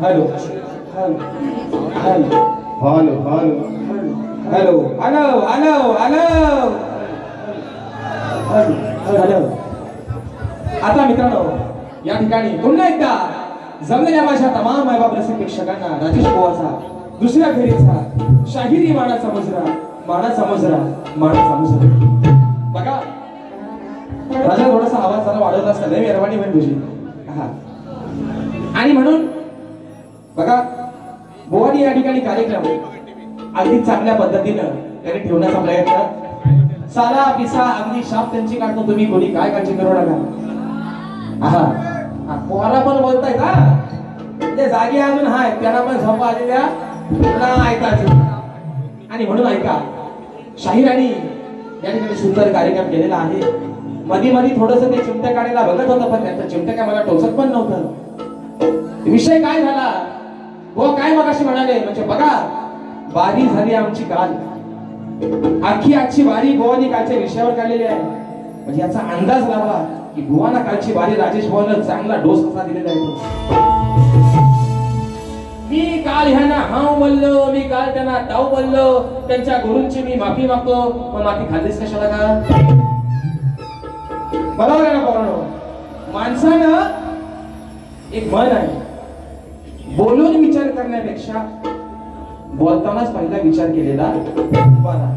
Hello hello hello hello hello hello hello hello hello. आता मित्रांनो या ठिकाणी पुन्हा एकदा जमलेल्या माझ्या तमाम मायबाप रसिक प्रेक्षकांना राजेश बुवाचा दुसऱ्या फेरीचा शाहिरी मानाचा मुजरा मानाचा मुजरा मानाचा मुजरा. बघा राजा थोडासा आवाज जरा वाढवला असता लय मेहरबानी होईल तुझी. हा आणि म्हणून बघा बुवानी या ठिकाणी कार्यक्रम अगदी चांगल्या पद्धतीनं त्याने ठेवण्याचा प्रयत्न साला पिसा अगदी शाप त्यांची काढतो तुम्ही कोणी काय काळजी करू नका. हा पोरा पण बोलताय का ते जागे अजून हाय त्यांना पण झोपा आलेल्या ऐकायचं. आणि म्हणून ऐका शाहिरांनी या ठिकाणी सुंदर कार्यक्रम केलेला आहे. मध्ये मध्ये थोडस ते चिमटे काढायला बघत होतं पण त्यांचं चिमटे काय मला टोचत पण नव्हतं. विषय काय झाला वो काय मगाशी म्हणाले म्हणजे बघा बारी झाली आमची काल अख्खी आजची बारी गोवानी कालच्या विषयावर काढलेली आहे. म्हणजे याचा अंदाज लावा की गोवाना कालची बारी राजेश भाऊनं चांगला डोस कसा दिलेला आहे. मी काल ह्यांना हाव बोललो मी काल त्यांना ताऊ बोललो त्यांच्या गुरूंची मी माफी मागतो. मग माफी खाल्लीस कशाला का? बरोबर आहे ना पोरांनो. माणसानं एक मन आहे बोलून विचार करण्यापेक्षा बोलतानाच पहिला विचार केलेला बरा.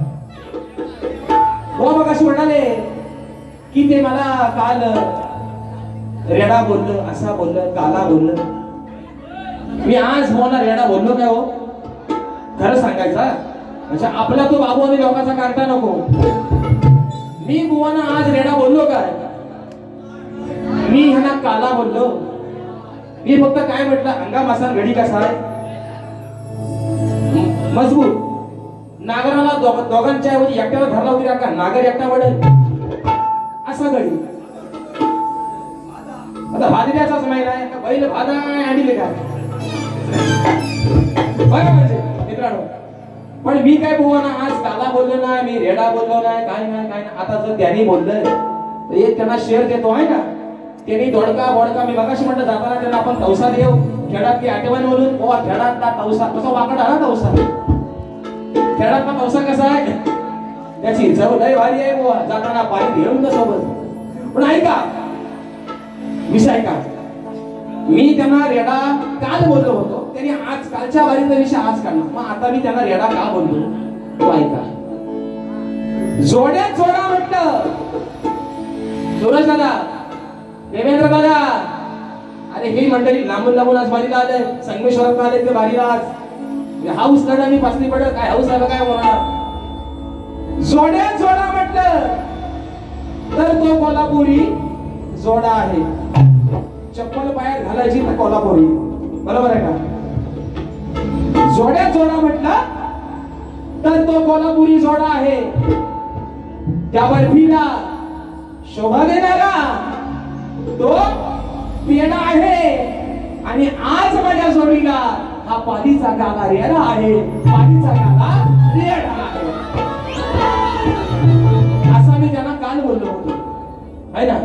हो मग अशी म्हणाले की ते मला काल रेडा बोललं असा बोललं काला बोललं. मी आज बोलणार रेडा बोललो काय हो खरं सांगायचा म्हणजे आपला तो बाबू आणि लोकांचा काढता नको. मी बुवाना आज रेडा बोललो काय? मी ह्यांना काला बोललो. मी फक्त काय म्हटलं अंगा मासा गडी कसा आहे मजबूत. नागराला दोघांच्या ऐवजी एकट्याला धरला होती का नागर एकटा वडेल असा गडी. आता भादऱ्याचाच महिना आहे का बैल भादा आणले का मित्रांनो. पण मी काय बुवाना आज काला बोललो नाही मी रेडा बोललो नाही काय नाही काय नाही. आता जर त्यांनी बोललं तर एक त्यांना शेअर देतो आहे ना. त्यांनी दोडका बोडका मी मगाशी म्हटलं जाताना त्यांना आपण तवसा देऊ खेळात की आठवण बोलून बुवा खेळातला तवसा कसा वाकडा ना तवसा. खेळातला तवसा कसा आहे त्याची चव लय भारी आहे बुवा जाताना पाणी घेऊन ना सोबत. पण ऐका विषय ऐका मी त्यांना रेडा काल बोललो होतो त्यांनी आज कालच्या बारीचा विषय आज काढला. मग आता मी त्यांना रेडा का बोललो तो ऐका. जोड्यात जोडा म्हटलं सूरज दादा देवेंद्र दादा अरे हे मंडळी लांबून लांबून आज बारीला आले संगमेश्वरात आले ते बारीला आज हाऊस लढा मी पासली पडत काय हाऊस आहे काय बोलणार. जोड्यात जोडा म्हटलं तर तो कोल्हापुरी जोडा आहे. चप्पल पायात घालायची तर कोल्हापुरी बरोबर आहे का? जोड्यात जोडा म्हटलं तर तो कोल्हापुरी जोडा आहे. त्या बर्फीला शोभा देणारा तो पेढा आहे. आणि आज माझ्या जोडीला हा पालीचा गाला रेडा आहे. पालीचा गाला रेडा आहे असा मी त्यांना काल बोललो होतो है ना.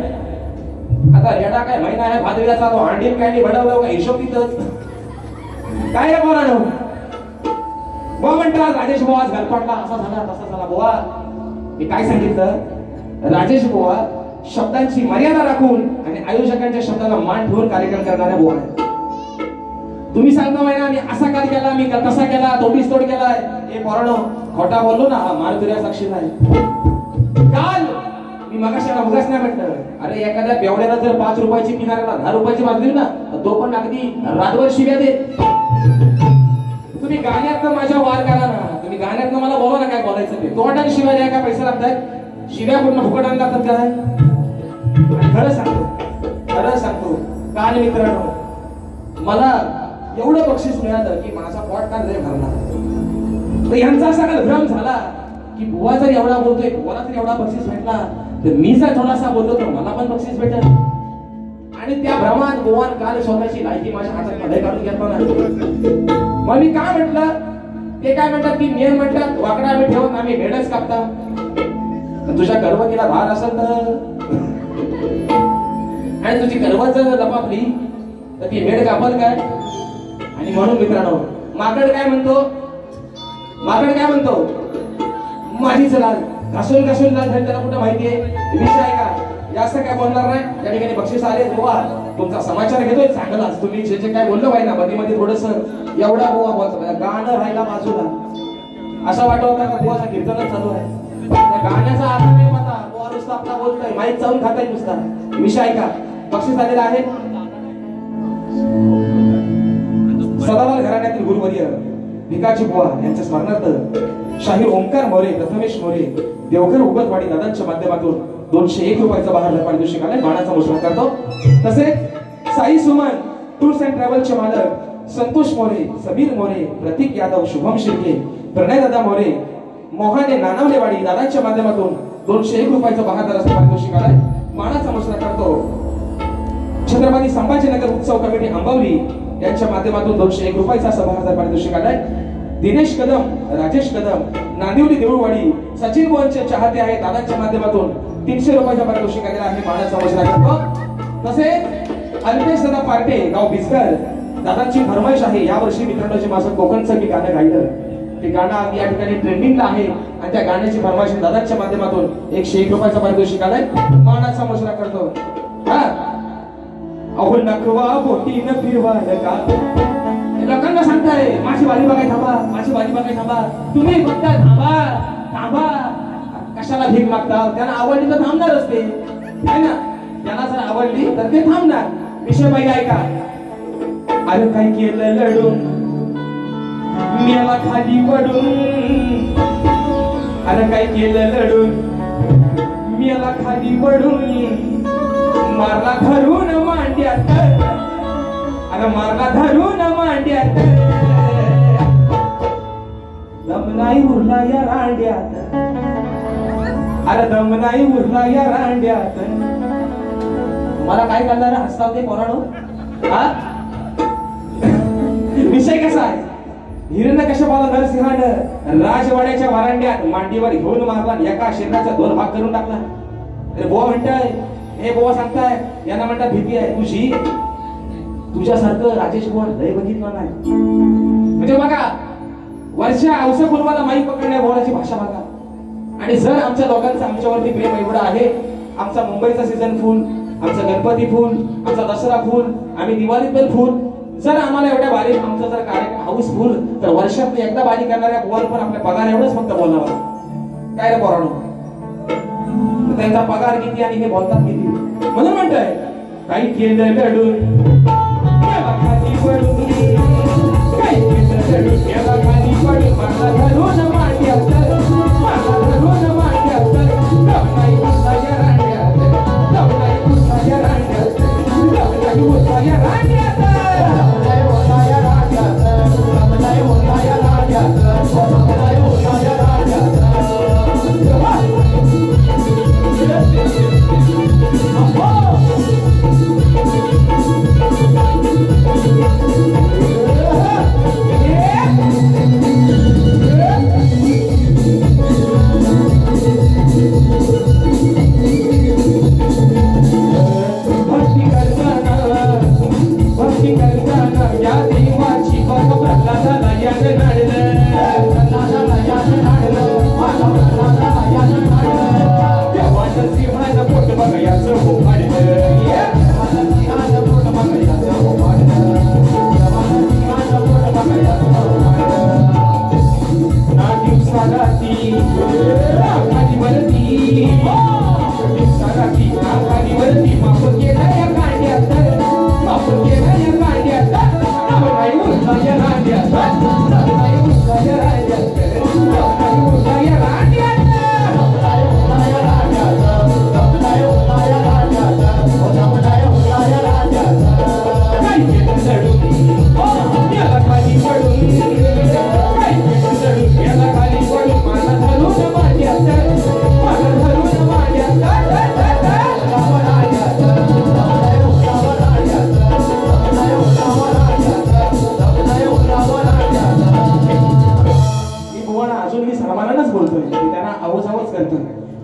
आता रेडा काय महिना आहे भादव्याचा तो अंडील काय बडवलं का हिशोब तिथंच काय रे पोरांनो. बुवा म्हणतात राजेश बुवा आज गलपाटला असा झाला तसा झाला. बुवा मी काय सांगितलं राजेश बुवा शब्दांची मर्यादा राखून आणि आयोजकांच्या शब्दाला मान ठेवून कार्यक्रम करणाऱ्या बुवा आहेत. तुम्ही सांगता महिना मी असा काल केला मी तसा केला तोडीस तोड केलाय हे पोरांनो खोटा बोललो ना मारतुर्या साक्षी नाही. काल मी मगाशी उगाच नाही म्हटलं अरे एखाद्या बेवड्याला जर 5 रुपयाची किनाऱ्याला 10 रुपयाची बाजली ना तो पण अगदी रातभर शिव्या दे. तुम्ही गाण्यातनं माझ्या वार करा ना. तुम्ही गाण्यातनं मला बोला ना काय बोलायचं ते. तोंडाने शिव्या द्या काय पैसे लागतात शिव्या पूर्ण फुकटाने लागतात काय. खरं सांगतो काल मित्रांनो मला एवढं बक्षीस मिळालं की माझा पोट काल लय भरला. तर यांचा असा काल भ्रम झाला की बुवा जर एवढा बोलतोय बुवाला जर एवढा बक्षीस भेटला तर मी जर थोडासा बोलतो तर मला पण बक्षीस भेटेल. आणि त्या भ्रमात बुवा काल स्वतःची लायकी माझ्या हातात मध्ये काढून घेतला नाही. मग मी काय म्हटलं ते काय म्हणतात की नियम म्हटलं वाकडा आम्ही ठेवत आम्ही भेडच कापता. तुझ्या गर्भवतीला भार असेल तर आणि तुझी गर्भ जर लपापली तर ती भेड कापल काय. आणि म्हणून मित्रांनो, माकड काय म्हणतो? माकड काय म्हणतो? माझीच लाल घासून घासून लाल झाली, त्याला कुठं माहितीये? विषय आहे का? जास्त काय बोलणार नाही. या ठिकाणी बक्षीस आले. बुवा तुमचा समाचार घेतोय चांगलाच, तुम्ही जे जे काय बोललो पाहिजे ना मध्ये मध्ये थोडस एवढा बुवा बोलतो, गाणं राहिला बाजूला. असं वाटत का बुवाचा कीर्तनच चालू आहे? त्या गाण्याचा अर्थ नाही पता, बुवा नुसता आपला बोलतोय, माईक चालून खाताय नुसता. विषय आहे का? बक्षीस आलेला आहे. सदालाल घराण्यातील गुरुवर्य भिकाजी बुवा यांच्या स्मरणार्थ शाहीर ओंकार मोरे, प्रथमेश मोरे, देवघर उगतवाडी दादांच्या माध्यमातून 201 रुपयाचा बहार पारितोषिक आलाय. मानाचा मोजमाप करतो. तसेच साई सुमन टूर्स अँड ट्रॅव्हलचे मालक संतोष मोरे, समीर मोरे, प्रतीक यादव, शुभम शिर्के, प्रणय दादा मोरे, मोहाने नानावलेवाडी दादांच्या माध्यमातून 201 रुपयाचा बहार पारितोषिक आलाय. मानाचा मोजमाप करतो. छत्रपती संभाजीनगर उत्सव कमिटी आंबवली यांच्या माध्यमातून 201 रुपयाचा सभासद पारितोषिक आलाय. दिनेश कदम, राजेश कदम, नांदिवली देऊळवाडी, सचिन बोरचे चाहते आहे दादांच्या माध्यमातून 300 रुपयाचा पारितोषिक आलेला आहे. मानाचा मोजमाप करतो. तसेच अल्पेश दादा पार्टे, गाव बिस्कर, दादांची फरमाईश आहे. यावर्षी मित्रांनो जे माझं कोकणचं मी गाणं गायलं, ते गाणं या ठिकाणी ट्रेंडिंगला आहे आणि त्या गाण्याची फरमाईश दादांच्या माध्यमातून 101 रुपयाचा पारितोषिक आलाय. मानाचा मोजमाप करतो. हा अहो नखवा बोटीनं फिरवायला का लोकांना सांगताय माझी बारी बघाय थांबा, माझी बारी बघाय थांबा. तुम्ही फक्त थांबा थांबा. कशाला भीक मागता? त्यांना आवडली तर थांबणारच ते, है ना? त्यांना जर आवडली तर ते थांबणार. विषय पाहिजे ऐका. अरे काय केलं लढून मेला खाली पडून, अरे काय केलं लढून मेला खाली पडून, मारला धरून मांड्यात, अरे मारला धरून मांड्यात, दम नाही उरला या रांड्यात, अरे दम नाही उरला या रांड्यात. मला काय करणार हसता ते पोरानो? हा विषय कसा आहे? हिरण्य कश्यपाला नरसिंहानं राजवाड्याच्या वरांड्यात मांडीवर घेऊन मारला, एका शरीराचा 2 भाग करून टाकला. अरे बुवा म्हणताय, हे बुवा सांगताय, यांना म्हणतात भीती आहे तुझी. तुझ्यासारखं राजेश बुवा लय बघितलं नाही. म्हणजे बघा, वर्षा औसा कुलवाला माईक पकडण्या बोलाची भाषा बघा. आणि जर आमच्या लोकांचं आमच्यावरती प्रेम एवढं आहे, आमचा मुंबईचा सीझन फुल, आमचा गणपती फुल, आमचा दसरा फुल, आम्ही दिवाळीत पण फुल. जर आम्हाला एवढ्या बारीक आमचा जर कार्यक्रम हाऊस फुल, तर वर्षात एकदा बारी करणाऱ्या बुवाला पण आपल्या पगार एवढंच फक्त बोलावं. काय रे पोरानो? त्यांचा पगार किती आणि हे बोलतात किती? म्हणून म्हणतोय काही केलं लढून याला खाली पडून, काही केलं लढून याला खाली पडून, मला धरून मांड्यात, मला धरून मांड्यात, दम नाही उरला या रांड्यात, दम नाही उरला या रांड्यात, दम नाही उरला या रांड्यात, दम नाही उरला या रांड्यात, दम नाही उरला या रांड्यात, दम नाही उरला या रांड्यात.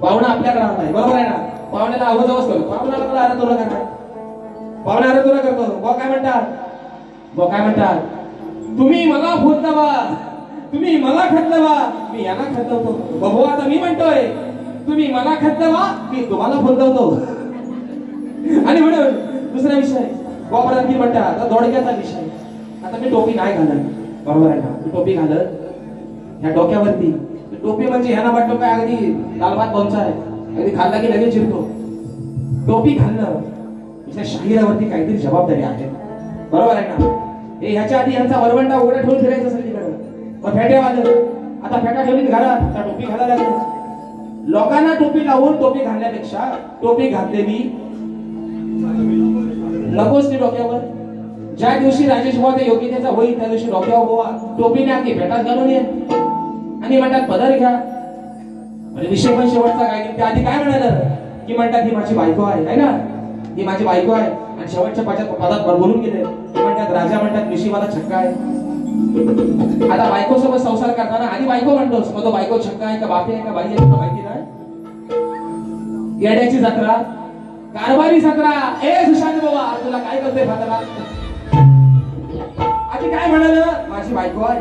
पाहुणा आपल्याकडे आलाय, बरोबर आहे ना? पाहुण्याला आवाज करतो, पाहुण्याला आराधना करतो, पाहुणा आराधना करतो. बुवा काय म्हणतात? बुवा काय म्हणतात? तुम्ही मला फोडलवा, तुम्ही मला खतलवा, मी याला खतलवतो. बघू आता मी म्हणतोय, तुम्ही मला खतलवा, मी तुम्हाला फोडलवतो. आणि म्हणून दुसरा विषय गोपरांती म्हणतात, आता दोडक्याचा विषय. आता मी टोपी नाही घालत, बरोबर आहे ना? मी टोपी घालत ह्या डोक्यावरती. टोपी म्हणजे ह्याला वाटतो काय अगदी दाल भात लोणचा आहे, अगदी खाल्ला की लगेच चिरतो. टोपी घालणं हिच्या शाहिरावरती काहीतरी जबाबदारी आहे, बरोबर आहे ना? हे ह्याच्या आधी यांचा वरवंटा उघडा ठेवून फिरायचं सगळीकडे. मग फेट्या वाजत, आता फेटा ठेवली घरात, त्या टोपी घालायला लागली. लोकांना टोपी लावून टोपी घालण्यापेक्षा टोपी घातलेली नकोच ती डोक्यावर. ज्या दिवशी राजेश बुवा त्या योग्यतेचा होईल त्या दिवशी डोक्यावर बुवा टोपीने अगदी फेटात घालून ये आणि म्हणतात पदर घ्या. म्हणजे विषय पण शेवटचा काय नाही, त्या आधी काय म्हणालं की म्हणतात ही माझी बायको आहे ना, ही माझी बायको आहे. आणि शेवटच्या पदात बोलून गेले म्हणतात, राजा म्हणतात मिशी मला छक्का आहे. आता बायको सोबत संसार करताना आधी बायको म्हणतोस, मग तो बायको छक्का आहे का बापी आहे का बाई आहे तुला माहिती नाही. येड्याची जत्रा, कारभारी जत्रा. ए सुशांत बाबा तुला काय करतोय फातरा. आधी काय म्हणाल, माझी बायको आहे.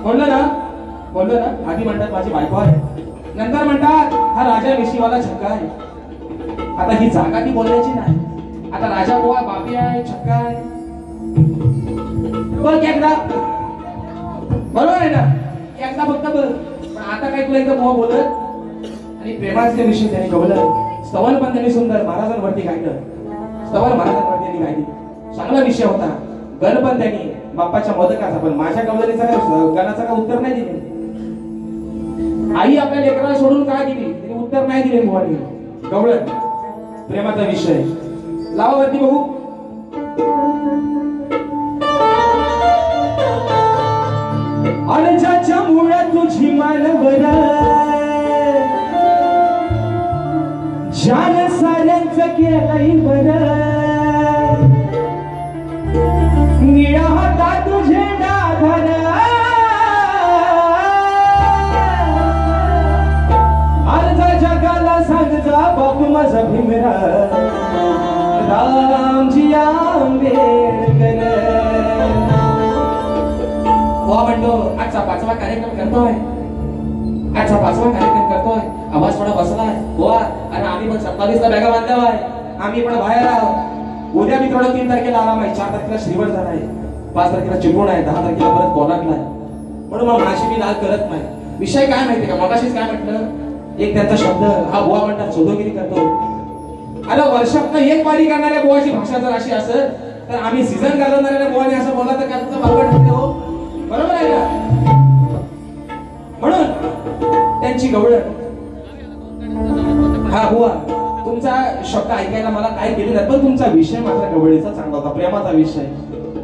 बोललं ना आधी म्हणतात माझी बायको आहे, नंतर म्हणतात हा राजा मिशीवाला छक्का आहे. आता ही जागा ती बोलायची नाही. आता राजा बुवा बापी आहे, छक्का आहे. बघ एकदा, बरोबर आहे ना? एकदा फक्त बघ. पण आता काय तुला एकदा बुवा बोलत आणि प्रेमाचे विषय त्यांनी कवलं. स्तवन पण त्यांनी सुंदर महाराजांवरती गायलं. स्तवन महाराजांवरती त्यांनी गायली, चांगला विषय होता. गण पण त्यांनी बाप्पाच्या मोदकाचा, पण माझ्या कवलरीचा गणाचा काय उत्तर नाही दिले. आई आपल्या लेकराला सोडून काय दिली, तिने उत्तर नाही दिले बुवानी. गवळण प्रेमाचा विषय लावावरती बघू. अनजाच्या मुळा तुझी मानवर जान साऱ्यांचं केलंय बरं. निळा होता तुझे डाधर अर्धा जगाला सांग जा बापू माझा भीमरा रामजी आंबेडकर. बुवा म्हणतो आजचा 5वा कार्यक्रम करतोय, आजचा 5वा कार्यक्रम करतोय. आवाज थोडा बसलाय बुवा. आणि आम्ही पण 27ला बॅगा बांधल्या आहे, आम्ही पण बाहेर आहोत. उद्या मी थोडं 3 तारखेला आराम आहे, 4 तारखेला श्रीवर्धन आहे, 5 तारखेला चिपळूण आहे, 10 तारखेला परत कोल्हापूर आहे. म्हणून मग माझी मी लाल करत नाही. विषय काय माहिती का, मगाशीच काय म्हटलं, एक त्यांचा शब्द हा बुवा म्हणतात सोदोगिरी करतो. अरे वर्षातनं एक वारी करणाऱ्या बुवाची भाषा जर अशी असेल तर आम्ही सीझन घालवणाऱ्या बुवाने असं बोलला तर काय तुमचा भावगड होते हो, बरोबर आहे का? म्हणून त्यांची गवळण. हा बुवा तुमचा शब्द ऐकायला मला काय केलं नाही, पण तुमचा विषय माझ्या गवळीचा चांगला होता, प्रेमाचा विषय.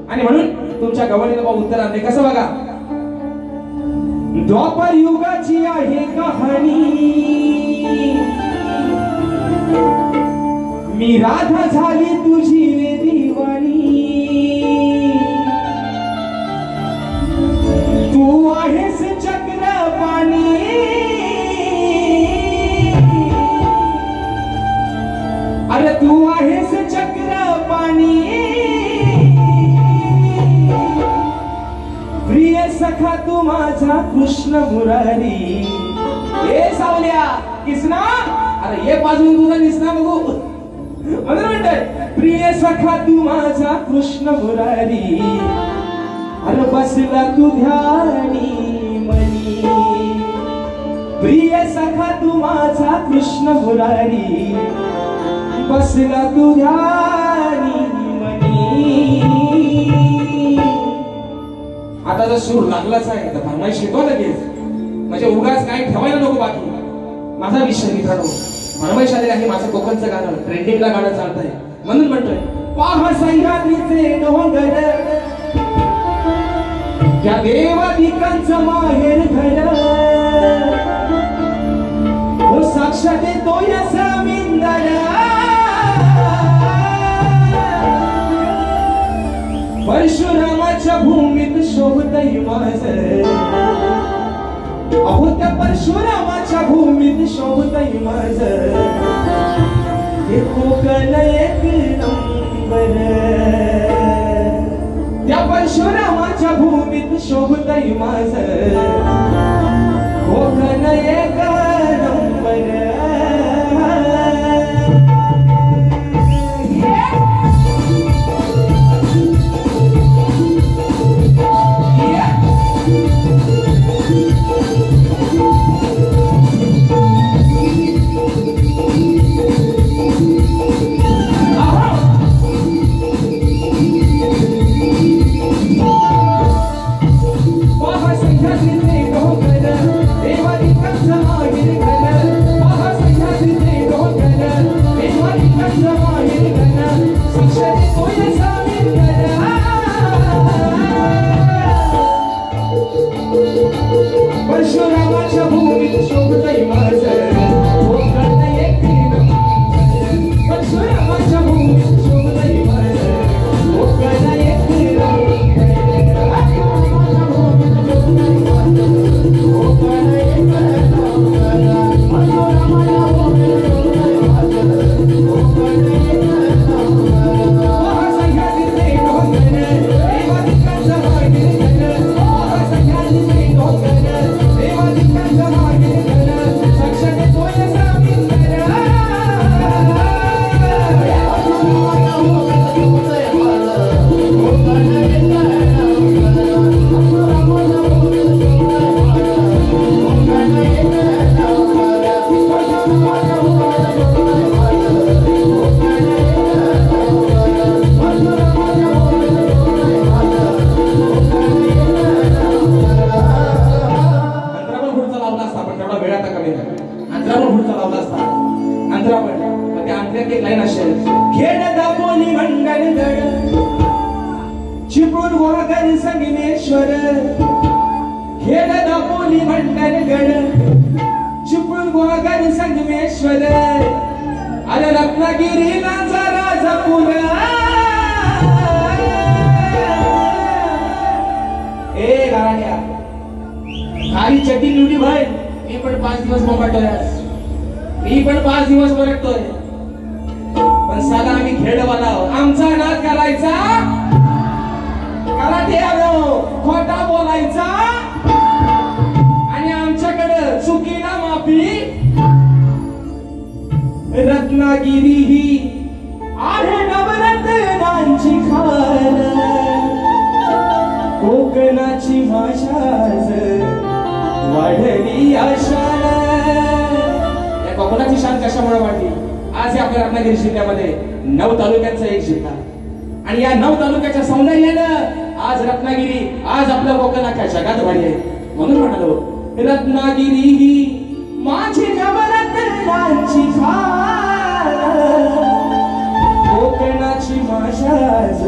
आणि म्हणून तुमच्या गवळीला उत्तर आणले. कसं बघा, द्वापर युगाची आहे कहाणी, मी राधा झाली तुझी रे दिवाणी. तू आहेस चक्रपाणी, अरे तू आहेस चक्रपाणी. प्रिय सखा तू माझा कृष्ण मुरारी. ए सावल्या किसना, अरे ये बाजून तुझा निसना बघू. म्हणतोय प्रिय सखा तू माझा कृष्ण मुरारी. अरे बसला तू ध्यानी मनी. प्रिय सखा तू माझा कृष्ण मुरारी. बसला तू ध्यानी मनी. आता जर सूर लागलाच आहे तर फरमाईश शिकवा लगेच, म्हणजे उगाच काय ठेवायला नको बाकी. माझा विषय मित्रांनो फरमाईश आलेला आहे, माझं कोकणचं गाणं ट्रेंडिंगला गाणं चालतंय. म्हणून म्हणतोय पहा सह्याद्रीचे डोंगर, त्या देवादिकांचं माहेर घर. हो साक्षात येतो या समिंदर. परशुरामाच्या भूमीत शोभतय माझं. अहो त्या परशुरामाच्या भूमीत शोभतय माझं. हे कोकण एक नंबर. त्या परशुरामाच्या भूमीत शोभतय माझ कोकण एक नंबर परशुरामाच्या भूमीत शोभतय माझ कोकण एक नंबर परशुरामाच्या भूमीत शोभतय माझ कोकण एक चिपळूण वाघर संगमेश्वर खेळ दापोली मंडणगड चिपळूण वाघर संगमेश्वर अरे रत्नागिरी नाचा राजापूर ए गाड्या खाली चटी निवडी भाई मी पण 5 दिवस मोबाटोय मी पण 5 दिवस बरटतोय पण साला आम्ही खेळवाला आमचा नाद करायचा कराटे आलो खोटा बोलायचा आणि आमच्याकडे चुकीला माफी रत्नागिरी ही आहे नवरत्नांची खान कोकणाची भाषाच वाढली आशान या कोकणाची शान कशामुळे वाढली आज या आपल्या रत्नागिरी जिल्ह्यामध्ये 9 तालुक्यांचा एक जिल्हा आणि या 9 तालुक्याच्या सौंदर्यानं आज रत्नागिरी आज आपल्या कोकण अख्ख्या जगात वाढली आहे म्हणून म्हणालो रत्नागिरी ही माझी नवरत्नांची खान कोकणाची भाषाच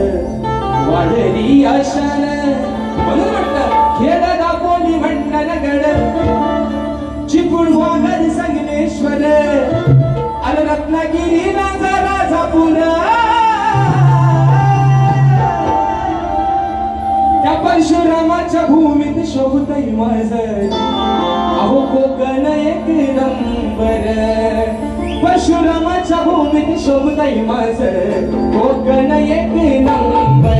वाढली आशान म्हणून म्हटलं खेळ दापोली मंडणगड चिपळूण वाघर संगमेश्वर अरे रत्नागिरी नाचा राजापूर त्या परशुरामाच्या भूमीत शोभतय माझ अहो कोकण एक नंबर परशुरामाच्या भूमीत शोभतय माझ कोकण एक नंबर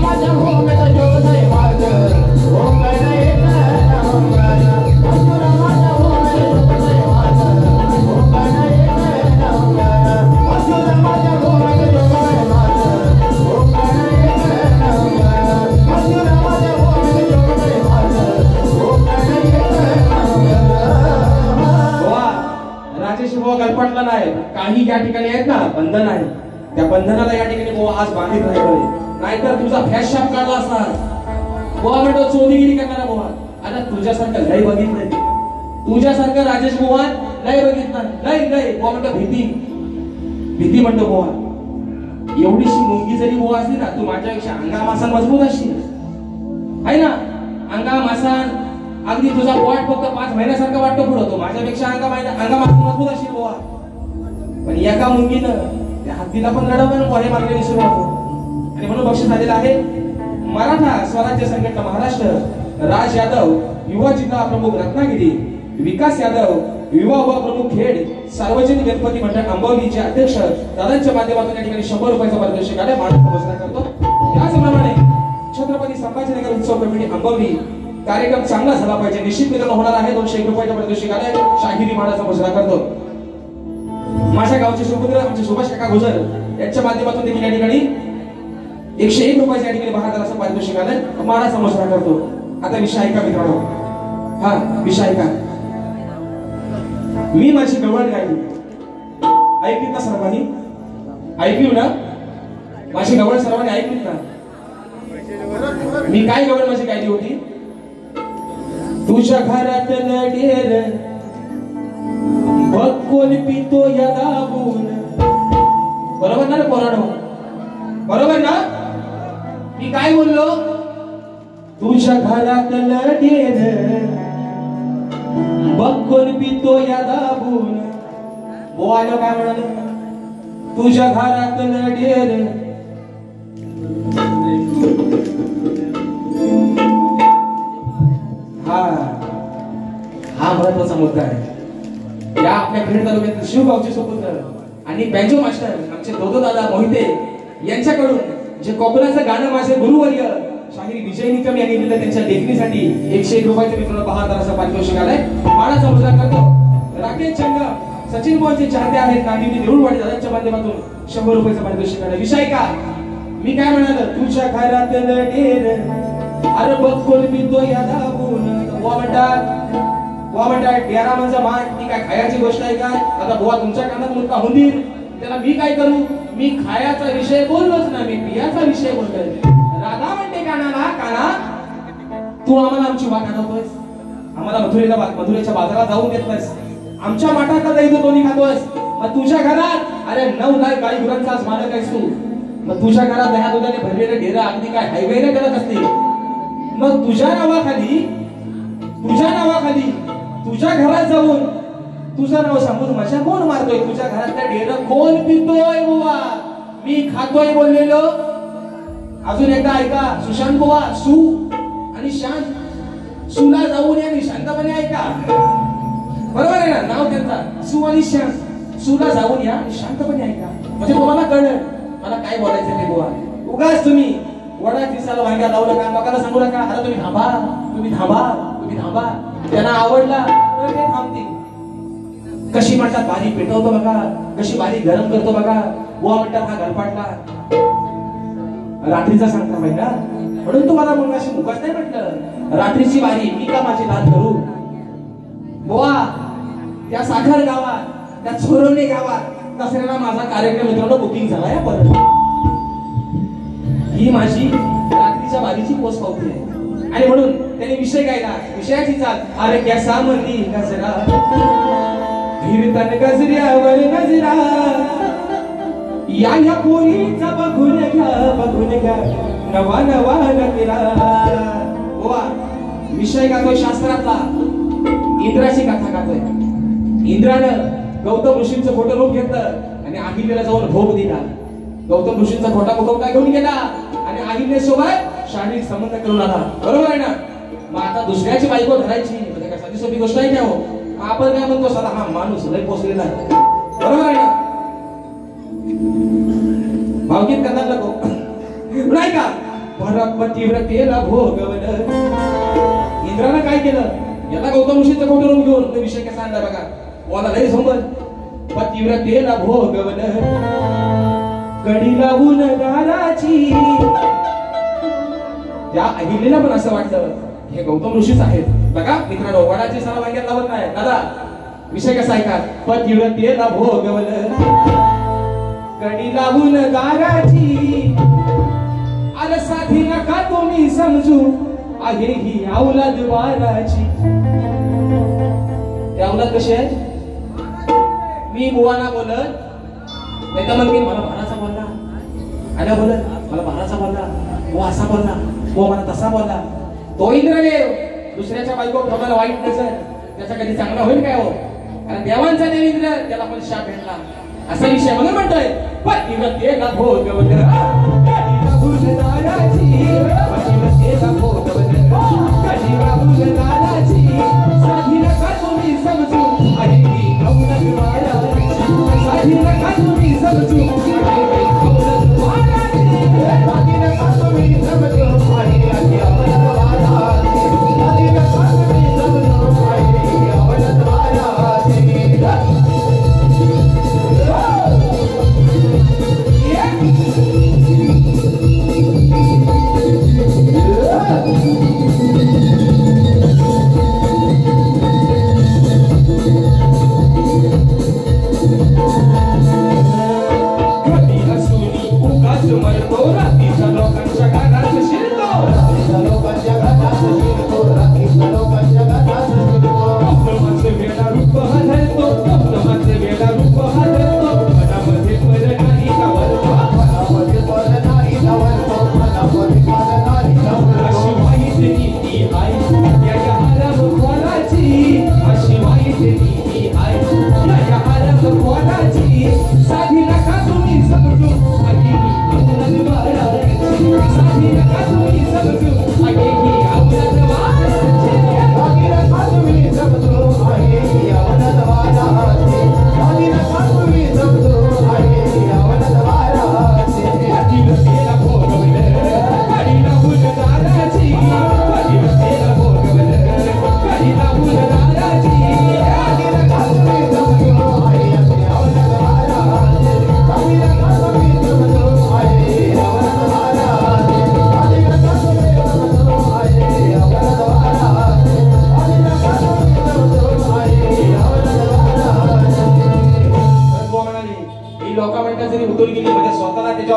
परशुरामाच्या भूमीत शोभतय माझ कोकण एक नंबर परशुरामाच्या भूमीत शोभतय माझ कोकण एक नंबर परशुरामाच्या भूमीत शोभतय माझ कोकण एक नंबर परशुरामाच्या भूमीत शोभतय माझ कोकण एक नंबर राजेश बुवा गलपटला नाही काही या ठिकाणी आहेत ना बंधन आहे त्या बंधनाला या ठिकाणी बुवा आज बांधित राहिले नाहीतर तुझा फॅश शाप काढला असता बुवा म्हणतो चोरीगिरी करणारा बुवा आता तुझ्यासारखं लय बघितलंय तुझ्यासारखं राजेश बुवा लय बघितलं लय बुवा म्हणतो भीती म्हणतो बुवा एवढीशी मुंगी जरी बुवा असली ना तू माझ्यापेक्षा अंगामासान मजबूत असशील आहे ना अंगामासान अगदी तुझा पोट फक्त 5 महिन्यासारखा वाटतो पुढं माझ्यापेक्षा अंगामासान मजबूत असशील बुवा पण एका मुंगीनं त्या हत्तीला पण लढवलं कोरे मारले विसरू नको आणि म्हणून बक्षीस आलेलं आहे मराठा स्वराज्य संघटना महाराष्ट्र राज यादव युवा जिल्हा प्रमुख रत्नागिरी विकास यादव युवा प्रमुख खेड सार्वजनिक गणपती मंडळ अंबवलीचे अध्यक्ष दादांच्या माध्यमातून या ठिकाणी 100 रुपयाचा पारितोषिक आले मानस घोषणा करतो त्याचप्रमाणे छत्रपती संभाजीनगर उत्सव कमिटी अंबवली कार्यक्रम चांगला झाला पाहिजे. निश्चित मित्रांनो होणार आहे. 201 रुपयाच्या पारितोषिक आलंय. शाहिरी मानाचा मुजरा करतो. माझ्या गावचे सुपुत्र आमचे सुभाष काका गुजर यांच्या माध्यमातून देखील या ठिकाणी 101 रुपयाच्या ठिकाणी 12,000 असं पारितोषिक आलंय. मानाचा मुजरा करतो. आता विषय ऐका मित्रांनो. हा विषय ऐका. मी माझी गवळ गायली ऐकली ना सर्वांनी? ऐकली ना माझी गवळ सर्वांनी ऐकली ना? मी काय गवळ माझी गायली होती? तुझ्या घरातलं डेर बघ कोण पितो या दाबून. बरोबर ना पोरांनो? बरोबर ना? मी काय बोललो? तुझ्या घरातलं डेर बघ कोण पितो या दाबून. बोवायला काय म्हणाले? तुझ्या घरातलं डेर हा महत्वाचा मुद्दा आहे. या आपल्या खेड तालुक्यातील शिवगावचे सुपुत्र आणि बँजो मास्टर आमचे दोदो दादा मोहिते यांच्याकडून जे कोकणाचं गाणं माझे गुरुवर्य शाहीर विजय निकम यांनी दिलं त्यांच्या लेखणीसाठी 101 रुपयाचे मित्रांनो 12,000 असं पारितोषिक आलंय. मानाचा मुजरा करतो. राकेश चंग सचिन मोहनचे चाहते आहेत. नांदिवली देऊळवाडी दादांच्या माध्यमातून 100 रुपयाचं पारितोषिक आलंय. विषय का मी काय म्हणालो? तुझ्या घरातलं डेर अरे बघ कोण पितो या दाबून. बुवा म्हणतात डेरा म्हणजे मान ती काय खायची गोष्ट आहे का? आता बुवा तुमच्या कानात मुलगा हुंदीर त्याला मी काय करू? मी खायाचा विषय बोललोच ना, मी पियाचा विषय बोलतोय. राधा म्हणते कानाला काना तू आम्हाला आमची वाट आणवतोयस. आम्हाला मथुरेच्या बाजारात जाऊन देत नाहीस. आमच्या माठातला दही तू दोन्ही खातोयस. मग तुझ्या घरात अरे 9 लाख गाई गुरांचा आज मालक आहेस तू. मग तुझ्या घरात दह्या दुधाने भरलेले ढेरा अगदी काय हायवे करत असते. मग तुझ्या नावाखाली तुझ्या घरात जाऊन तुझं नाव सांगून मजा कोण मारतोय? तुझ्या घरातल्या ढेर कोण पितोय? बुवा मी खातोय बोललेलो. अजून एकदा ऐका. सुशांत बुवा सू आणि शांत. सुला जाऊन या शांतपणे ऐका. बरोबर आहे ना? नाव त्यांचा सू आणि शांत. सुला जाऊन या शांतपणे ऐका म्हणजे तुम्हाला कळलं मला काय बोलायचं ते. बुवा उगाच तुम्ही वडा दिसाला वांग्या लावलं का लोकांना सांगू नका. अरे तुम्ही थांबा. त्यांना आवडला तर ते थांबतील. कशी म्हणतात बारी पेटवतो बघा, कशी बारी गरम करतो बघा. बुवा म्हणतात हा घरपाटला रात्रीचा सांगता माहिती ना. म्हणून तुम्हाला मग अशी मुकाच नाही म्हटलं. रात्रीची बारी मी का माझी लाल करू? बुवा त्या साखर गावात त्या छोरवणे गावात दसऱ्याला माझा कार्यक्रम मित्रांनो बुकिंग झाला या परत. ही माझी रात्रीच्या बारीची पोस्ट पावती आहे. आणि म्हणून त्याने विषय गायला. विषयाची चाल अरे कॅसा म्हणली गजरा फिरतन गजऱ्यावर नजरा या पोरीचा बघून घ्या नवा नजरा. बुवा विषय गातोय शास्त्रातला. इंद्राची कथा गातोय. इंद्रानं गौतम ऋषींचं खोटं रूप घेतलं आणि अहिल्याला जाऊन भोग दिला. गौतम ऋषींचा खोटा मुखवटा घेऊन गेला आणि अहिल्यासोबत शारीरिक संबंध करून आला. बरोबर आहे ना? मग आता दुसऱ्याची बायको धरायची म्हणजे काय साधी सोपी गोष्ट आहे का हो? आपण काय म्हणतो साधा हा माणूस लय पोचलेला आहे. बरोबर आहे ना? भावगीत करणार नको नाही का? पतिव्रतेला भोगवलं. इंद्रानं काय केलं? याला गौतम ऋषीचं खोटं रूप घेऊन तो विषय कसा आणला बघा. वाला लय समज. पतिव्रतेला भोगवलं कडी लावून दाराची. त्या अहिल्याला पण असं वाटलं हे गौतम ऋषीच आहेत. बघा मित्रांनो वडाची सारा वांग्यात लावत नाही. दादा विषय कसा आहे का? पतिव्रतेला भोगवलं कडी लावून दाराची. अरे साधी नका तुम्ही समजू आहे ही औलाद वाराची. ते औलाद कशी आहे? मी बुवाना बोलत नाही तर म्हणते मला भाराचा बोलला. आल्या बोलत मला भाराचा बोलला. वो असा बोलला. वो मला तसा बोलला. तो इंद्रदेव दुसऱ्याच्या बायको ठेवायला वाईट नसेल त्याचा कधी चांगला होईल काय हो? कारण देवांचा देव इंद्र त्याला पण शाप भेटला असा विषय म्हणून म्हणतोय. पतिव्रतेला भोगवलं समजू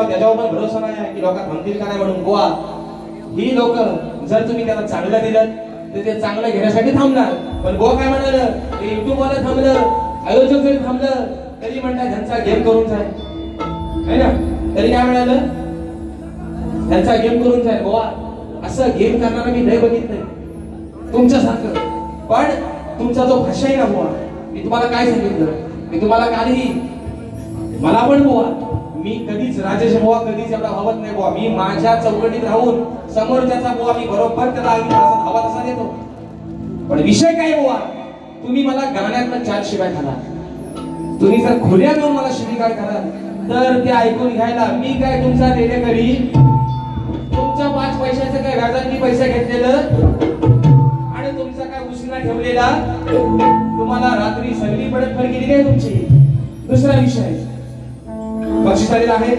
जेव्हा त्याच्यावर पण भरोसा नाही की लोक थांबतील का नाही म्हणून बुवा, ही लोक जर तुम्ही त्याला चांगलं दिलं तर ते चांगलं घेण्यासाठी थांबणार. पण बुवा काय म्हणाल, ते युट्यूब वाला थांबलं, आयोजक जरी थांबलं तरी म्हणतात ह्यांचा गेम करून जाय, है ना. तरी काय म्हणाल, ह्यांचा गेम करून जाय. बुवा असं गेम करणारा मी नाही बघितलंय तुमच्यासारखं. पण तुमचा जो भाषा आहे ना बुवा, मी तुम्हाला काय सांगितलं, मी तुम्हाला कालही, मला पण बुवा, मी कधीच राजेश बुवा कधीच एवढा हवत नाही बुवा. मी माझ्या चौकटीत राहून समोरच्याचा बुवा मी बरोबर त्याला हवा तसा देतो. पण विषय काय बुवा, तुम्ही मला गाण्यातनं 4 शिव्या घाला, तुम्ही जर खुल्या देऊन मला शिवीगाळ कराल तर ते ऐकून घ्यायला मी काय तुमचा देणेकरी, तुमच्या 5 पैशाचं काय व्याजाने पैसे घेतलेलं आणि तुमचा काय उशिरा ठेवलेला, तुम्हाला रात्री सगळी पडत फळ गेली काय तुमची. दुसरा विषय बक्षीस आलेला आहे.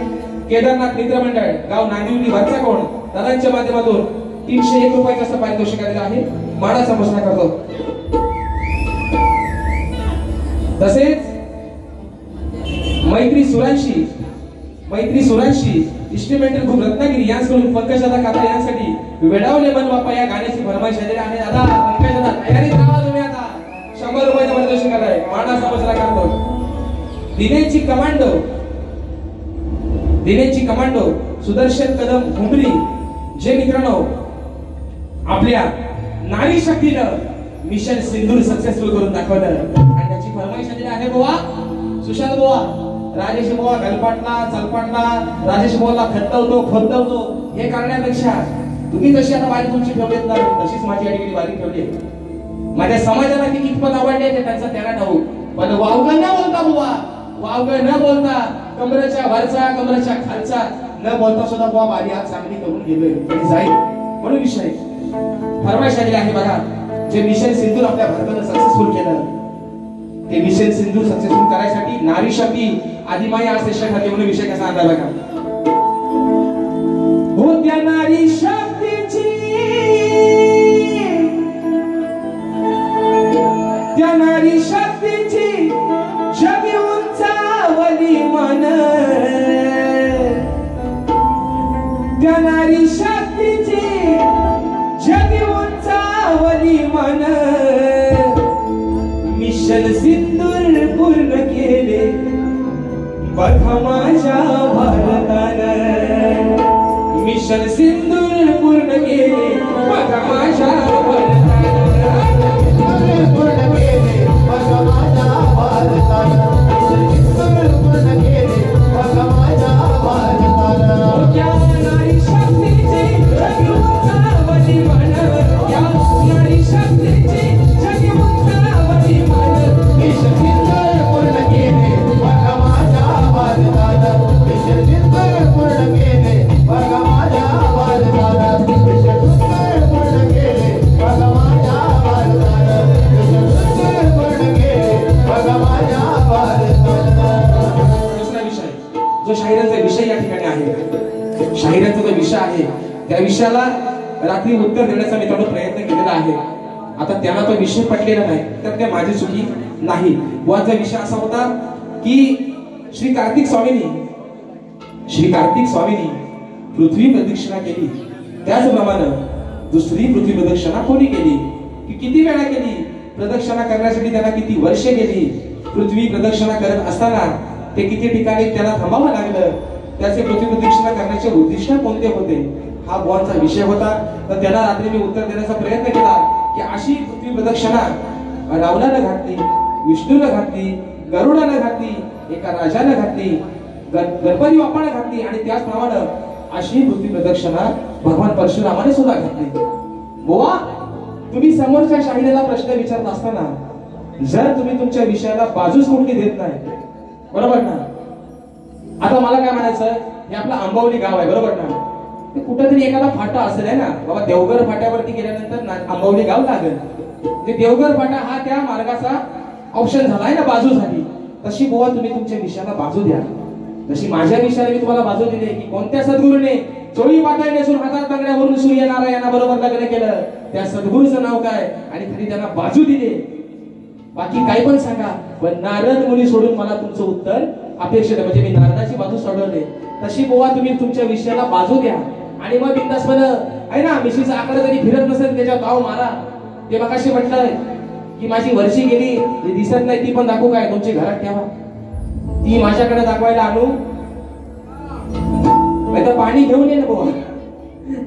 केदारनाथ मित्र मंडळ गाव नांदिवली वरचा कोण दादांच्या माध्यमातून 301 रुपयाचं असं पारितोषिक आलेलं आहे. मानाचा घोषणा करतो. तसेच मैत्री सुरांशी इन्स्ट्रुमेंटल ग्रुप रत्नागिरी यांच्याकडून पंकजदादा काका यांसाठी वेडावले मन बाप्पा या गाण्याची फरमाईश आलेली आहे. दादा पंकजदादा तयारीत राहा तुम्ही. आता 100 रुपयाचं पारितोषिक आलंय. मानाचा घोषणा करतो. दिनेची कमांडो सुदर्शन कदम हुंबरी, जे मित्रांनो आपल्या नारी शक्तीनं मिशन सिंदूर सक्सेसफुल करून दाखवलं आणि त्याची फरमाईश आलेली आहे बुवा. सुशांत बुवा, राजेश बुवा गलपाटला चलपाटला, राजेश बुवाला खोदवतो हे करण्यापेक्षा तुम्ही जशी आता वारी तुमची ठेवलीत ना तशीच माझी अडीकडे वारी ठेवली. माझ्या समाजाला ती कितपत आवडली ते त्यांचा त्याला ठाऊक. पण वावगं न बोलता बुवा, वावगं न बोलता, कमरेच्या वरचा कमरेच्या खालचा न बोलता सुद्धा बुवा वारी आज चांगली करून गेलोय आणि जाईल. म्हणून विषय फरमाईश आलेली आहे बघा. जे मिशन सिंदूर आपल्या भारतानं सक्सेसफुल केलं, ते मिशन सिंदूर सक्सेसफुल करायसाठी नारी शक्ती आदिमाई आज देशात म्हणून विषय कसा आणला बघा. हो त्या नारी शक्तीची, त्या नारी शक्तीची जगी उंचावली मन, त्या नारी शक्तीची जगी उंचावली मन, मिशन सिंदूर पूर्ण केले बघा माझ्या भारतानं, मिशन सिंदूर पूर्ण केले बघा माझ्या भारतानं, पूर्ण केले बघा माझ्या भारतानं, मिशन सिंदूर पूर्ण केले बघा माझ्या भारतानं. त्या नारी शक्तीची जगी उंचावली मन, त्या नारी शक्तीची जगी उंचावली मन, मिशन सिंदूर पूर्ण केले बघा माझ्या भारतानं, मिशन सिंदूर पूर्ण केले बघा माझ्या भारतानं, मिशन सिंदूर पूर्ण केले बघा माझ्या भारतानं, मिशन सिंदूर पूर्ण केले बघा माझ्या भारतानं. दुसरा विषय जो शाहिरांचा विषय या ठिकाणी आहे, शाहिरांचा जो विषय आहे त्या विषयाला रात्री उत्तर देण्याचा मी थोडा प्रयत्न केलेला आहे. आता त्यांना तो विषय पटलेला नाही तर ते माझी चुकी नाही. वाचा विषय असा होता की श्री कार्तिक स्वामींनी पृथ्वी प्रदक्षिणा केली, त्याचप्रमाणे दुसरी पृथ्वी प्रदक्षिणा कोणी केली, की किती वेळा केली, प्रदक्षिणा करण्यासाठी त्यांना किती वर्षे गेली, पृथ्वी प्रदक्षिणा करत असताना ते किती ठिकाणी त्याला थांबावं लागलं, त्याचे पृथ्वी प्रदक्षिणा करण्याचे उद्दिष्ट कोणते होते, हा बुवांचा विषय होता. तर त्यांना रात्री मी उत्तर देण्याचा प्रयत्न केला की अशी पृथ्वी प्रदक्षिणा रावणानं घातली, विष्णूनं घातली, गरुडानं घातली, एका राजानं घातली, गणपती बाप्पानं घातली आणि त्याचप्रमाणे अशी पृथ्वी प्रदक्षिणा भगवान परशुरामाने सुद्धा घातली. बुवा तुम्ही समोरच्या शाहिराला प्रश्न विचारत असताना जर तुम्ही तुमच्या विषयाला बाजूच कोणती देत नाही, बरोबर ना. आता मला काय म्हणायचं, हे आपलं आंबावली गाव आहे बरोबर ना, ते कुठेतरी एखादा फाटा असेल आहे ना बाबा, देवघर फाट्यावरती गेल्यानंतर आंबावली गाव लागेल, ते देवघर फाटा हा त्या मार्गाचा ऑप्शन झाला आहे ना, बाजू झाली. तशी बुवा तुम्ही तुमच्या विषयाला बाजू द्या. जशी माझ्या विषयाला मी तुम्हाला बाजू दिली की कोणत्या सद्गुरूने चोळी पातळ नेसून हातात बांगड्यावरून सूर्यनारायणा बरोबर लग्न केलं, त्या सद्गुरूचं नाव काय आणि तरी त्यांना बाजू दिली. बाकी काही पण सांगा पण नारद मुनी सोडून मला तुमचं उत्तर अपेक्षित म्हणजे मी नारदाची बाजू सोडवले तशी बोवा तुम्ही तुमच्या विषयाला बाजू द्या आणि मग बिंदासपणे आहे ना मिशीचा आकडा जरी फिरत नसेल त्याच्यावर ताव मारा. ते मगाशी म्हटलंय की माझी वर्षी गेली जी दिसत नाही ती पण दाखवू काय तुमची घरात ठेवा ती माझ्याकडे दाखवायला आणू नाही तर पाणी घेऊन ये ना बोवा.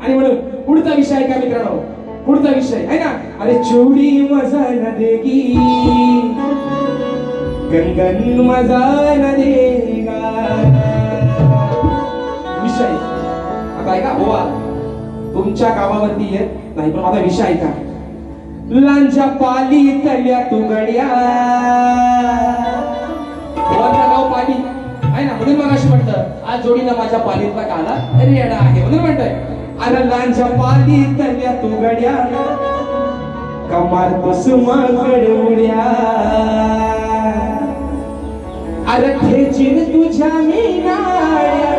आणि म्हणून पुढचा विषय आहे का मित्रांनो पुढचा विषय आहे ना अरे चोडी मजा न देगी गणगण मजा न देगा विषय आता ऐका बोवा तुमच्या गावावरती येत नाही पण माझा विषय ऐका. लांजा पाली तल्या तू गड्या बोवाचा गाव पाली आहे ना म्हणून मग अशी म्हणतं आज जोडीनं माझ्या पालीतला काला रेडा आहे म्हणून म्हणतंय अरे लांजा पाली तल्या तू गड्या कमार कुसुमाकडे उड्या अरे ठेचीन तुझ्या मीनाड्या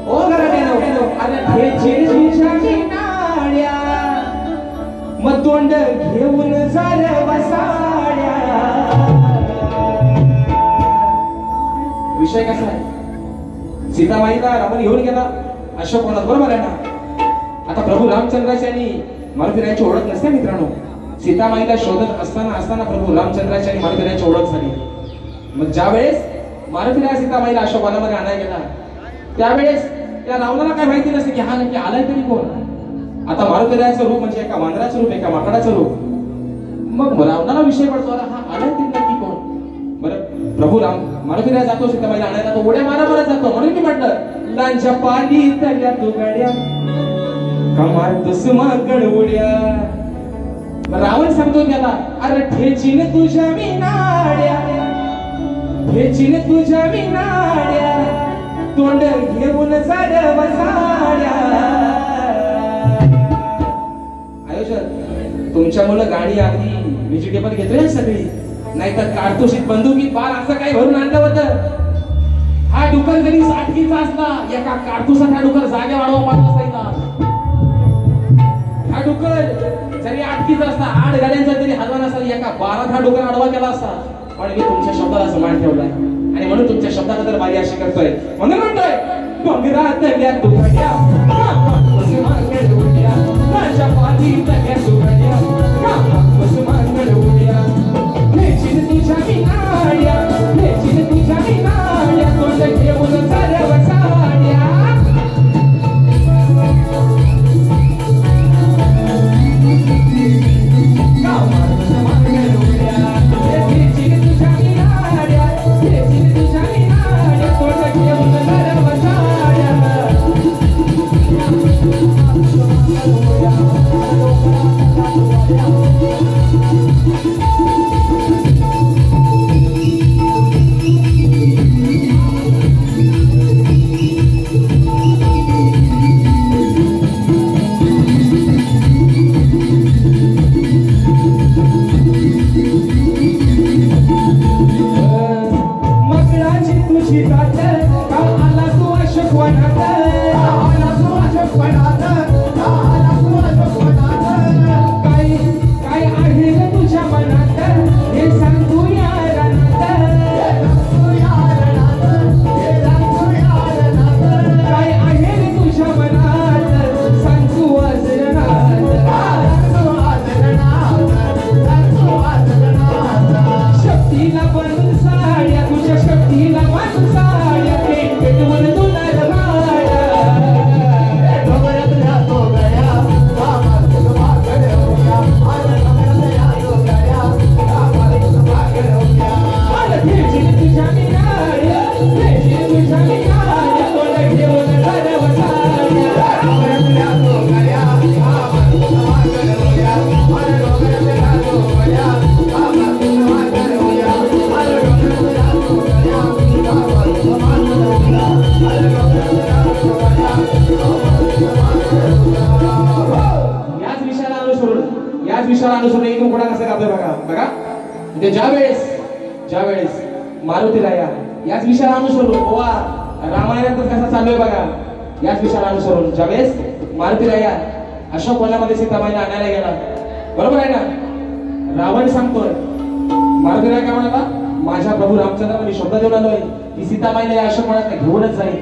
ओ गराड्यानो अरे ठेचीन तुझ्या मीनाड्या मग तोंड घेऊन झाल बसाड्या. विषय कसा आहे सीतामाईला रावण घेऊन गेला अशोक वनात बरोबर आहे ना. आता प्रभू रामचंद्राची मारुतीरायाची ओळख नसते मित्रांनो. सीतामाईला शोधत असताना प्रभू रामचंद्राची आणि मारुतीरायाची ओळख झाली. मग ज्या वेळेस मारुतीराय सीतामाईला अशोक वनामध्ये आणायला गेला त्यावेळेस त्या रावणाला काय माहिती नसते की हा नक्की आलाय तरी कोण. आता मारुतीरायाचं रूप म्हणजे एका वानराचं रूप एका माकडाचं रूप. मग रावणाला विषय पडतो हा आलाय तरी नक्की कोण. बरं प्रभू मारुतीराय जातो सीतामाईला आणायला तो उड्या मारत जातो म्हणून मी म्हटलं लांजा पाली तल्या तू गड्या कमार कुसुमाकडे उड्या. रावण सांगतो त्याला अरे ठेचीन तुझ्या मीनाड्या ठेचीन तुझ्या मीनाड्या तोंड घेऊन झाड बसाड्या. आयोजक तुमच्यामुळे गाडी अगदी व्हेजिटेबल घेतोय सगळी नाहीतर काढतोशीत बंदुकीत बार असं काही भरून आणलं होतं. हा डुकर जरी 60 किलोचा असला एका कारतुसात हा डुकर जागे वाढवा पाडत असायचा. हा डुकर जरी 8 किलोचा असला 8 गाड्यांचा तरी हलवा नसला एका 12 हा डुकर आडवा केला असता. पण मी तुमच्या शब्दाला समान ठेवलाय आणि म्हणून तुमच्या शब्दाबद्दल माझी अशी करतोय म्हणून म्हणतोय डोंगरात तल्या तू गड्या कुसुमाकडे उड्या लांजा पाली तल्या तू गड्या कुसुमाकडे उड्या ठेचीन तुझ्या मीनाड्या ठेचीन तुझ्या मीनाड्या तोंड घेऊन झाड बसाड्या. ज्यावेळेस मारुतीराया याच विषयाला अनुसरून ओवा रामायणात कसा चालू आहे बघा. याच विषयाला अनुसरून ज्यावेळेस मारुतीराया अशोक वनामध्ये सीतामाईला आणायला गेला बरोबर आहे ना. रावण सांगतोय मारुतीराया काय म्हणाला माझ्या प्रभू रामचंद्राला मी शब्द देऊन आलोय की सीतामाईला या अशोकवनात घेऊनच जाईल.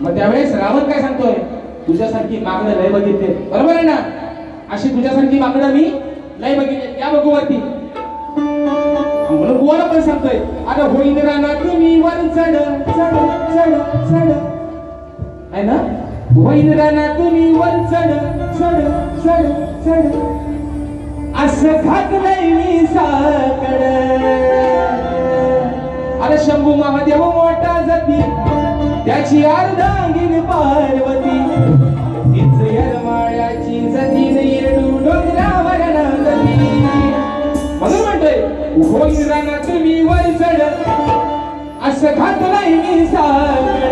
मग त्यावेळेस रावण काय सांगतोय, तुझ्यासारखी मागणं लय बघितले, बरोबर आहे ना, अशी तुझ्यासारखी मागणं मी लय बघितले, त्या बघू वरती. म्हणून गोवाला पण सांगतोय, अरे होईल राना तुम्ही वर चढ चढ चढ चढ, आहे ना, होईल राना तुम्ही वर चढ चढ चढ चढ, असं घातलंय मी साकड. अरे शंभू महादेव मोठा जती, त्याची अर्धांगीण पार्वती, तीच यरमाळ्याची जतीन येडू डोंगरावर नांदली. म्हणून म्हणतोय, होईल राना तुम्ही वर चढ, असं घातलंय मी साकड.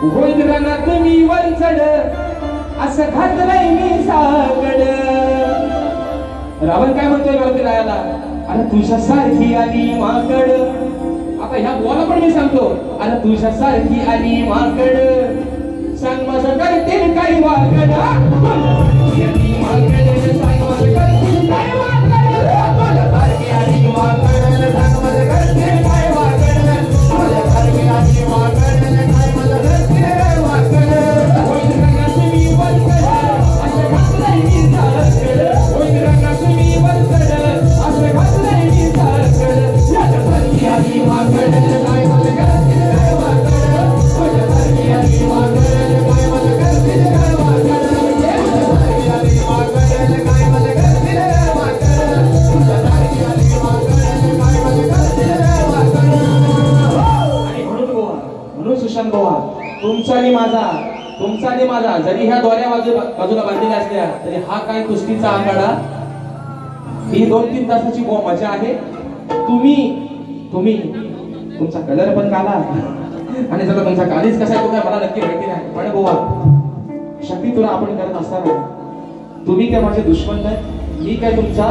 होईल राना तुम्ही वर चढ, असं घातलंय मी साकड. रावण काय म्हणतोय वरती रायाला, अरे तुझ्यासारखी आली माकड. आता ह्या बोला पण मी सांगतो, अरे तुझ्यासारखी आली माकड, सांग माझं करतील काही वाकड. सांग माझं करतील काही वाकड, तुझ्यासारखी आली माकड, सांग माझं करतील काही वाकड, तुझ्यासारखी आली माकड, काय माझं करतील काही वाकड. होईल रंगा तुम्ही वर चढ, असं घातलंय मी साकड. होईल रंगा तुम्ही वर चढ, असं घातलंय मी साकड. तुझ्यासारखी आली माकड, काय माझं करतील काही वाकड, तुझ्यासारखी आली माकड, काय माझं करतील काही वाकड. तुझ्यासारखी आली माकड, काय माझं करतील काही वाकड, तुझ्यासारखी आली माकड, काय माझं करतील काही वाकड. आणि म्हणून गोवा, म्हणून सुशांत गोवा, तुमचा आणि माझा जरी ह्या दोऱ्या बाजूला बांधलेल्या असल्या तरी हा काय कुस्तीचा आखाडा, ही 2-3 तासाची मजा आहे. तुम्ही तुमचा कलर पण काला, आणि जरा तुमचा कालीच कसा आहे तो काय मला नक्की माहिती नाही, पण गोवा शक्ती तुला आपण करत असताना तुम्ही काय माझे दुश्मन नाही, मी काय तुमचा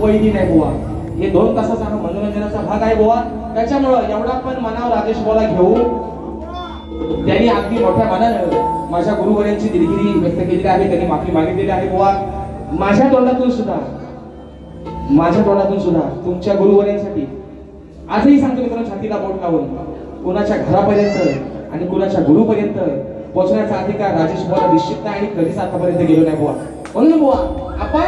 वैरी नाही गोवा. हे 2 तासाचा हा मनोरंजनाचा भाग आहे गोवा. त्याच्यामुळं एवढा पण मनावर राजेश बोला घेऊ, त्यांनी अगदी मोठ्या मनानं माझ्या गुरुवर्यांची दिलगिरी व्यक्त केलेली आहे, त्यांनी माफी मागितलेली आहे गोवा. माझ्या तोंडातून सुद्धा तुमच्या गुरुवर्यांसाठी आजही सांगतो मित्रांनो, छातीला बोट लावून कोणाच्या घरापर्यंत आणि कोणाच्या गुरुपर्यंत पोहोचण्याचा अधिकार राजेश बुवाला निश्चित नाही आणि कधीच आतापर्यंत गेलो नाही बुवा. म्हणून बुवा, आपण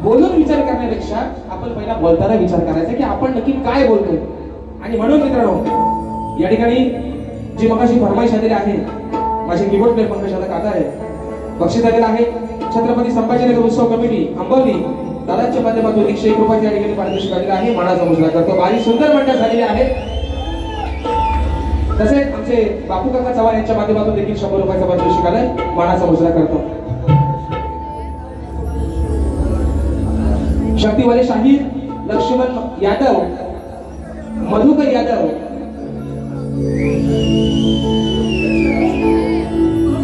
बोलून विचार करण्यापेक्षा आपण पहिला बोलताना विचार करायचा की आपण नक्की काय बोलतोय. आणि म्हणून मित्रांनो, या ठिकाणी जी मगाशी फरमाईश आलेली आहे, माझे कीबोर्ड प्लेअर पंकज काका आहे, बक्षीस आलेलं आहे छत्रपती संभाजीनगर उत्सव कमिटी अंबवली, दादांच्या माध्यमातून 101 रुपयाची या ठिकाणी पारितोषिक आलेलं आहे. मानाचा मुजरा करतो. बारी सुंदर मंडळ झालेले आहे. तसेच आमचे बापू काका चव्हाण यांच्या माध्यमातून देखील 100 रुपयाचा पारितोषिक आलाय. मानाचा मुजरा करतो. शक्तीवाले शाहीर लक्ष्मण यादव, मधुकर यादव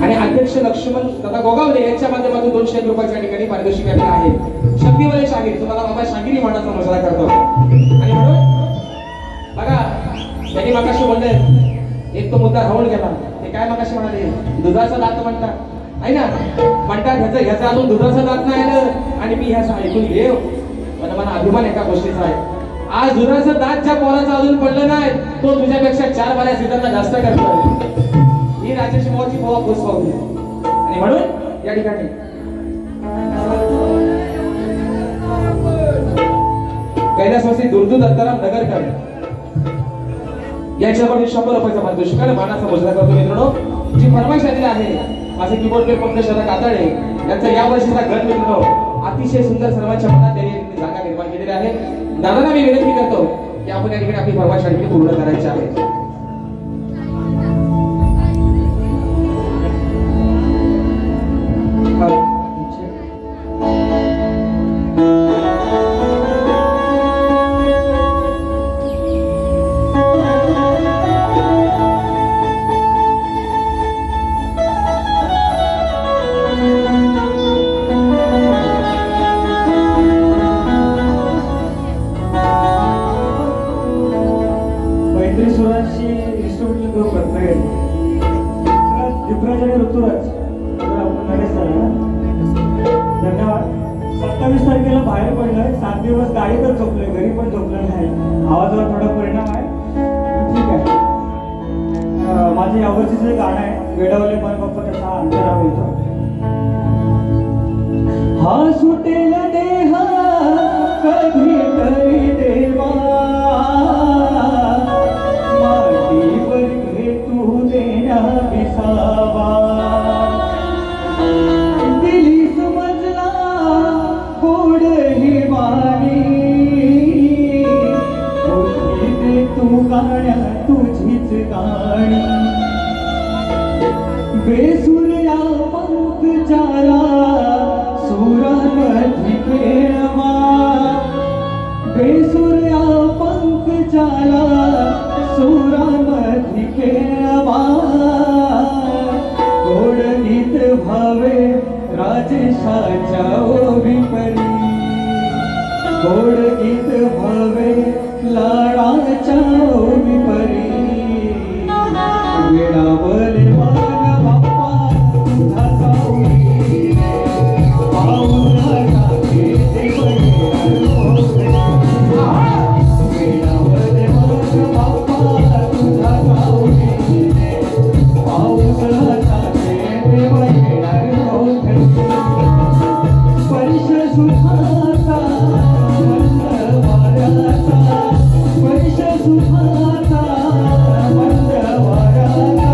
आणि अध्यक्ष लक्ष्मण दादा गोगावले यांच्या माध्यमातून 201 रुपयाच्या ठिकाणी पारितोषिक आलेलं आहे. शक्तीवाले शाहीर, तुम्हाला बाबा शाहिरी मानाचा मुजरा करतो. आणि म्हणून बघा, त्यांनी मगाशी बोलले एक तो मुद्दा राहून गेला. ते काय मगाशी म्हणाले, दुधाचा दात म्हणतात आहे ना, म्हणतात ह्याचा अजून दुधाचा दात नाही आलं आणि मी ह्याचं ऐकून घेऊ. मला अभिमान एका गोष्टीचा आहे, आज दुधाचं दात ज्या पोराचं अजून पडलं नाही तो तुझ्यापेक्षा 4 बाऱ्या सीझनला जास्त करतोय. ही राजेश भाऊची पोवा खुश पावली. आणि म्हणून या ठिकाणी कैलासवासी दुर्दू दत्ताराम नगरकर यांच्याकडून 100 रुपयाचा पारितोषिक आणि मानाचा मुजरा करतो. मित्रांनो, जी फरमाईश आलेली आहे, माझे कीबोर्ड प्लेअर पंकज काताळे यांचा या वर्षीचा गट मित्रांनो अतिशय सुंदर सर्वांच्या मनात त्यांनी जागा निर्माण केलेली आहे. दादांना मी विनंती करतो की आपण या ठिकाणी आपली फरमाईश पूर्ण करायची आहे. धन्यवाद. 27 तारखेला बाहेर पडलोय, 7 दिवस गाडी तर झोपलोय, घरी पण झोपलो नाही. आवाजावर थोडा वेडवले पण बाप्पा कसा अंतरा होतो हा सुटेल देहा कधी तरी देवा मातीवर तू देण्या विसावा दिली समजला गोड ही वाणी तू गाण्या तुझीच गाणी बेसुर्या पंख जाला सुरामध्ये खेळवा बेसुर्या पंख जाला सुरामध्ये खेळवा गोड गीत भावे राजेशाच्या ओवी परी गोड गीत भावे लाडाच्या ओवी परी वेळावले मान बाप्पा तुझा सावली पाऊला टाके वेळावले मान बाप्पा तुझा सावली पाऊला टाके स्पर्श सुखाचा मंद वाऱ्याचा स्पर्श सुखाचा मंद वाऱ्याचा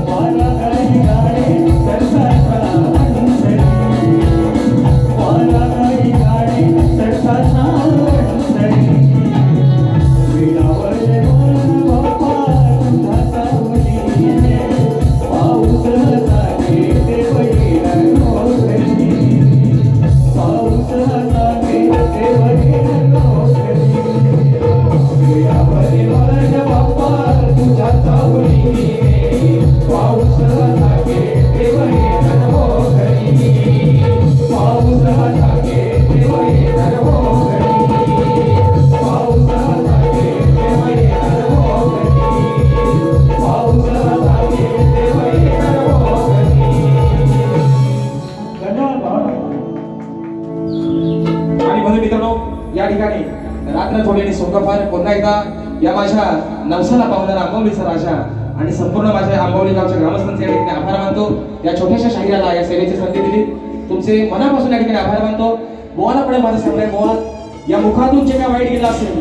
वारा काही गाणे सरसाचा अंतरी वारा काही गाणे सरसाचा अंतरी विडावले मन बाप्पा तुझा सावलीने पाऊस जागे देव येणार घरी पाऊस जागे देव येणार घरी विडावले मन बाप्पा तुझा सावलीने पाऊस जागे देव येणार घरी पाऊस जागे देव येणार घरी पाऊस जागे देव येणार घरी पाऊस जागे देव येणार घरी धन्यवाद. आणि बघा मित्रांनो या ठिकाणी रात्र थोडीने सोंगफार पुन्हा एकदा या माझ्या नवसाला पावणारा आंबवलीचा राजा आणि संपूर्ण माझ्या आंबवली गावच्या ग्रामस्थांचे या ठिकाणी आभार मानतो या छोट्याशा शाहिराला या सेवेची संधी दिली तुमचे मनापासून या ठिकाणी आभार मानतो बोवाला पुढे माझं सांगलंय बोवा या मुखातून जे काय वाईट गेलं असेल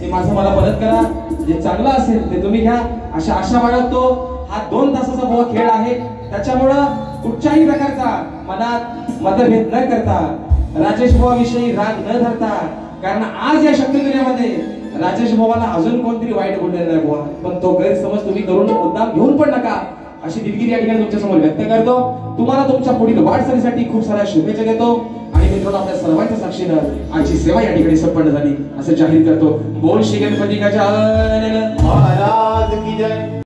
ते माझं मला परत करा जे चांगलं असेल ते तुम्ही घ्या अशा आशा बाळगतो हा 2 तासाचा बोवा खेळ आहे त्याच्यामुळं कुठच्याही प्रकारचा मनात मतभेद न करता राजेश बुवा विषयी राग न धरता कारण आज या शक्तिगिरीमध्ये राजेश बुवाला अजून कोणतरी वाईट बोललेलं नाही बुवा पण तो गैरसमज तुम्ही करून मुद्दाम घेऊन पण नका अशी दिलगिरी या ठिकाणी तुमच्या समोर व्यक्त करतो तुम्हाला तुमच्या पुढील वाटचालीसाठी खूप साऱ्या शुभेच्छा देतो आणि मित्रांनो आपल्या सर्वांच्या साक्षीनं आजची सेवा या ठिकाणी संपन्न झाली असं जाहीर करतो बोल श्री गणपती गजानन महाराज की जय.